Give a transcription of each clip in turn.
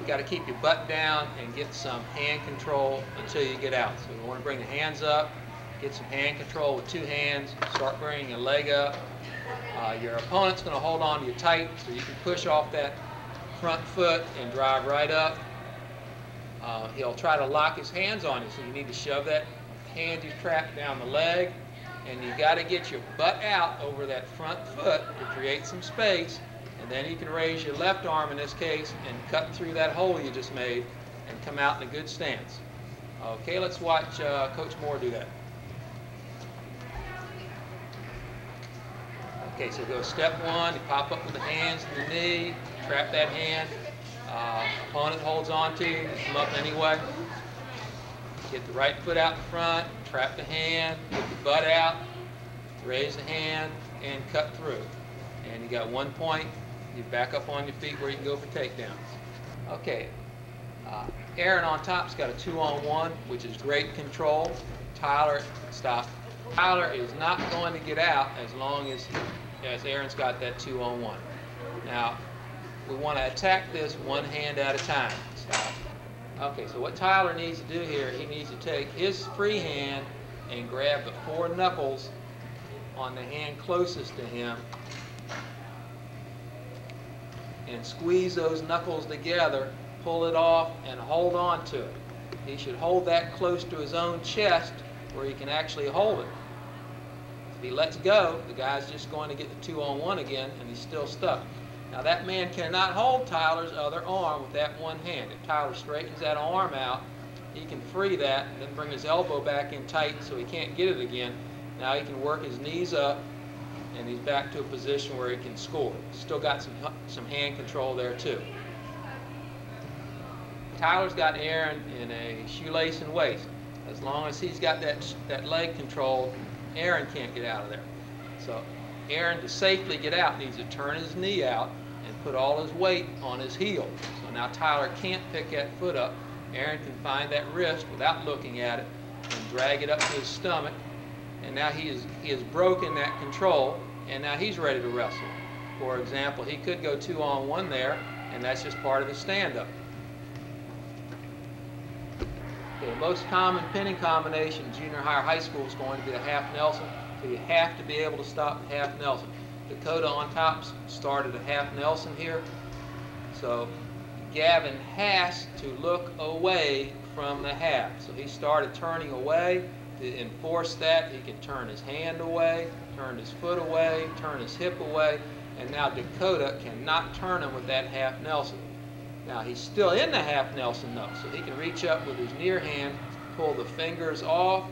got to keep your butt down and get some hand control until you get out. So you want to bring the hands up, get some hand control with two hands, start bringing your leg up. Your opponent's going to hold on to you tight so you can push off that front foot and drive right up. He'll try to lock his hands on you, so you need to shove that hand you trapped down the leg, and you got to get your butt out over that front foot to create some space, and then you can raise your left arm in this case and cut through that hole you just made and come out in a good stance. Okay, let's watch Coach Moore do that. Okay, so go step one, you pop up with the hands and the knee, trap that hand. Opponent holds on to you, come up anyway. Get the right foot out in front, trap the hand, get the butt out, raise the hand, and cut through. And you got 1 point. You back up on your feet where you can go for takedowns. Okay, Aaron on top's got a 2-on-1, which is great control. Tyler, stop. Tyler is not going to get out as long as Aaron's got that 2-on-1. Now, we want to attack this one hand at a time. Stop. Okay, so what Tyler needs to do here, he needs to take his free hand and grab the 4 knuckles on the hand closest to him and squeeze those knuckles together, pull it off, and hold on to it. He should hold that close to his own chest where he can actually hold it. If he lets go, the guy's just going to get the 2-on-1 again, and he's still stuck. Now that man cannot hold Tyler's other arm with that one hand. If Tyler straightens that arm out, he can free that and then bring his elbow back in tight so he can't get it again. Now he can work his knees up and he's back to a position where he can score. Still got some hand control there too. Tyler's got Aaron in a shoelace and waist. As long as he's got that leg controlled, Aaron can't get out of there. So Aaron, to safely get out, needs to turn his knee out and put all his weight on his heel. So now Tyler can't pick that foot up. Aaron can find that wrist without looking at it and drag it up to his stomach. And now he has broken that control, and now he's ready to wrestle. For example, he could go 2-on-1 there, and that's just part of his stand-up. Okay, the most common pinning combination in junior high or high school is going to be the half Nelson. So you have to be able to stop the half Nelson. Dakota on top started a half Nelson here. So Gavin has to look away from the half. So he started turning away. To enforce that, he can turn his hand away, turn his foot away, turn his hip away, and now Dakota cannot turn him with that half Nelson. Now he's still in the half Nelson though, so he can reach up with his near hand, pull the fingers off,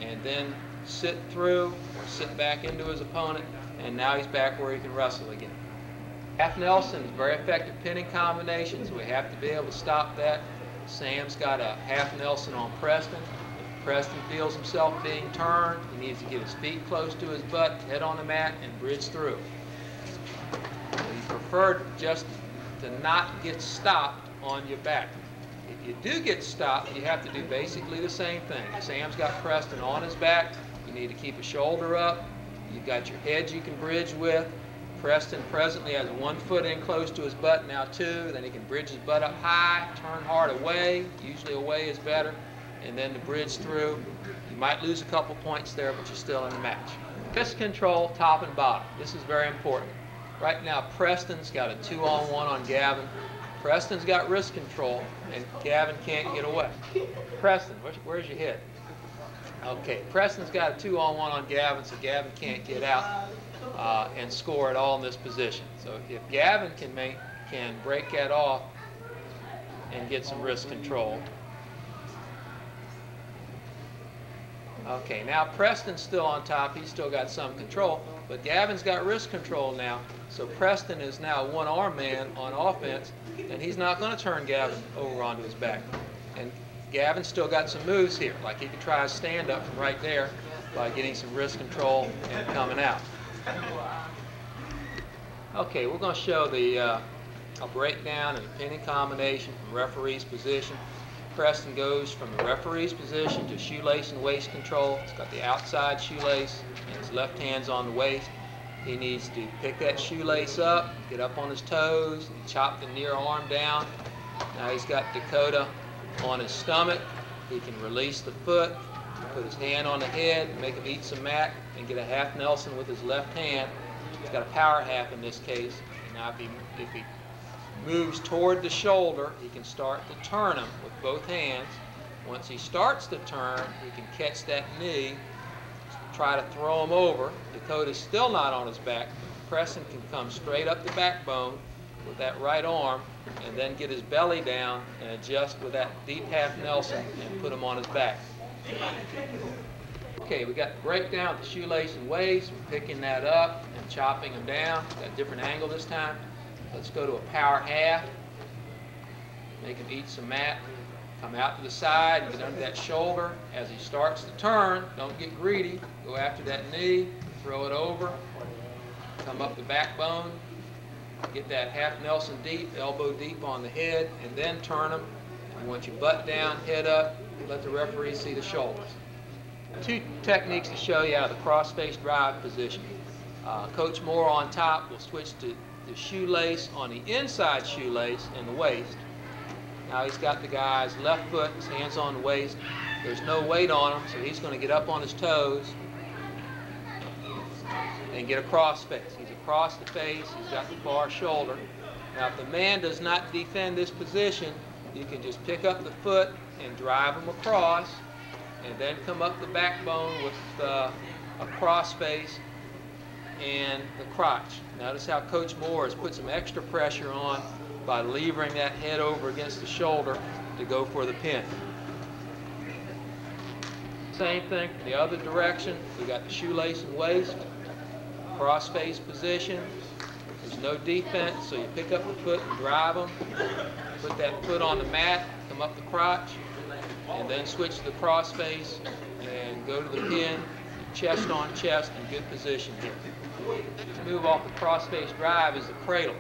and then sit through or sit back into his opponent, and now he's back where he can wrestle again. Half Nelson is a very effective pinning combination, so we have to be able to stop that. Sam's got a half Nelson on Preston. If Preston feels himself being turned, he needs to get his feet close to his butt, head on the mat, and bridge through. He preferred just to not get stopped on your back. If you do get stopped, you have to do basically the same thing. Sam's got Preston on his back. You need to keep a shoulder up. You've got your head you can bridge with. Preston presently has 1 foot in close to his butt, now 2. Then he can bridge his butt up high, turn hard away. Usually away is better. And then to bridge through. You might lose a couple points there, but you're still in the match. Wrist control, top and bottom. This is very important. Right now, Preston's got a 2-on-1 on Gavin. Preston's got wrist control, and Gavin can't get away. Preston, where's your head? Okay, Preston's got a 2-on-1 on Gavin, so Gavin can't get out and score at all in this position. So if Gavin can break that off and get some wrist control. Okay, now Preston's still on top. He's still got some control, but Gavin's got wrist control now. So Preston is now a one-arm man on offense, and he's not going to turn Gavin over onto his back. And Gavin's still got some moves here, like he could try a stand-up from right there by getting some wrist control and coming out. Okay, we're going to show a breakdown and a pinning combination from referee's position. Preston goes from the referee's position to shoelace and waist control. He's got the outside shoelace and his left hand's on the waist. He needs to pick that shoelace up, get up on his toes, and chop the near arm down, Now he's got Dakota on his stomach. He can release the foot, put his hand on the head, make him eat some mat, and get a half Nelson with his left hand. He's got a power half in this case. Now if he moves toward the shoulder, he can start to turn him with both hands. Once he starts to turn, he can catch that knee, try to throw him over. Dakota's still not on his back. Preston can come straight up the backbone with that right arm and then get his belly down and adjust with that deep half Nelson and put him on his back. Okay, we got the breakdown with the shoelace and waist. We're picking that up and chopping him down. Got a different angle this time. Let's go to a power half. Make him eat some mat. Come out to the side and get under that shoulder. As he starts to turn, don't get greedy. Go after that knee, throw it over. Come up the backbone. Get that half Nelson deep, elbow deep on the head, and then turn him. And once you butt down, head up, let the referee see the shoulders. Two techniques to show you out of the cross-face drive position. Coach Moore on top will switch to the shoelace on the inside shoelace in the waist. Now he's got the guy's left foot, his hands on the waist. There's no weight on him, so he's going to get up on his toes and get a cross face. He's across the face, he's got the far shoulder. Now if the man does not defend this position, you can just pick up the foot and drive him across, and then come up the backbone with a cross face and the crotch. Notice how Coach Moore has put some extra pressure on by levering that head over against the shoulder to go for the pin. Same thing the other direction. We got the shoelace and waist, cross face position. There's no defense, so you pick up the foot and drive them. Put that foot on the mat, come up the crotch, and then switch to the cross face and go to the pin, chest on chest in good position here. To move off the cross face drive is the cradle.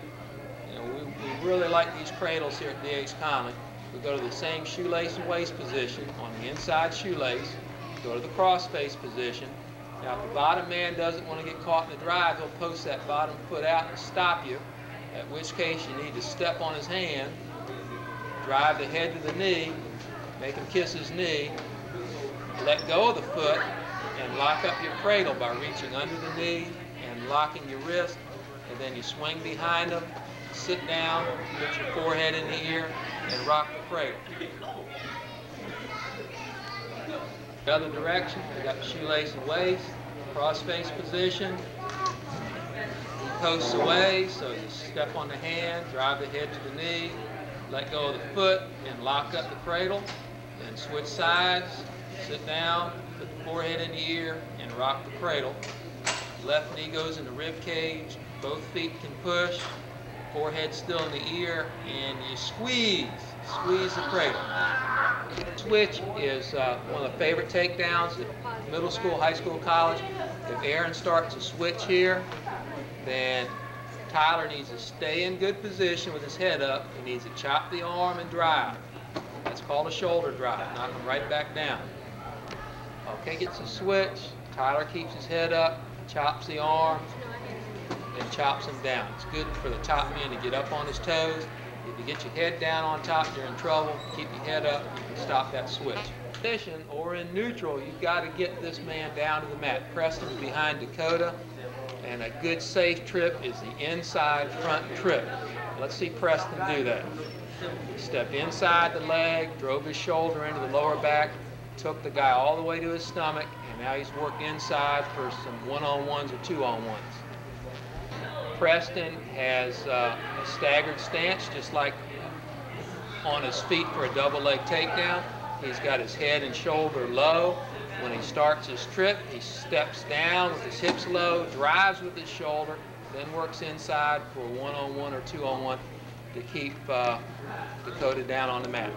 You know, we really like these cradles here at D.H. Conley. We go to the same shoelace and waist position on the inside shoelace, go to the cross face position. Now if the bottom man doesn't want to get caught in the drive, he'll post that bottom foot out and stop you, at which case you need to step on his hand, drive the head to the knee, make him kiss his knee, let go of the foot, and lock up your cradle by reaching under the knee and locking your wrist, and then you swing behind him, sit down, put your forehead in the ear, and rock the cradle. The other direction, we got the shoelace and waist, cross face position. He coasts away, so you step on the hand, drive the head to the knee, let go of the foot, and lock up the cradle. Then switch sides, sit down, put the forehead in the ear, and rock the cradle. Left knee goes in the rib cage, both feet can push, forehead still in the ear, and you squeeze the cradle. Switch is one of the favorite takedowns at middle school, high school, college. If Aaron starts a switch here, then Tyler needs to stay in good position with his head up. He needs to chop the arm and drive. That's called a shoulder drive, knock him right back down. Okay, gets a switch. Tyler keeps his head up, chops the arm, and chops him down. It's good for the top man to get up on his toes. If you get your head down on top, you're in trouble. Keep your head up, you can stop that switch. Position or in neutral, you've got to get this man down to the mat. Preston's behind Dakota, and a good safe trip is the inside front trip. Let's see Preston do that. He stepped inside the leg, drove his shoulder into the lower back, took the guy all the way to his stomach, and now he's worked inside for some one-on-ones or two-on-ones. Preston has a staggered stance, just like on his feet for a double leg takedown. He's got his head and shoulder low. When he starts his trip, he steps down with his hips low, drives with his shoulder, then works inside for a one-on-one or two-on-one to keep Dakota down on the mat.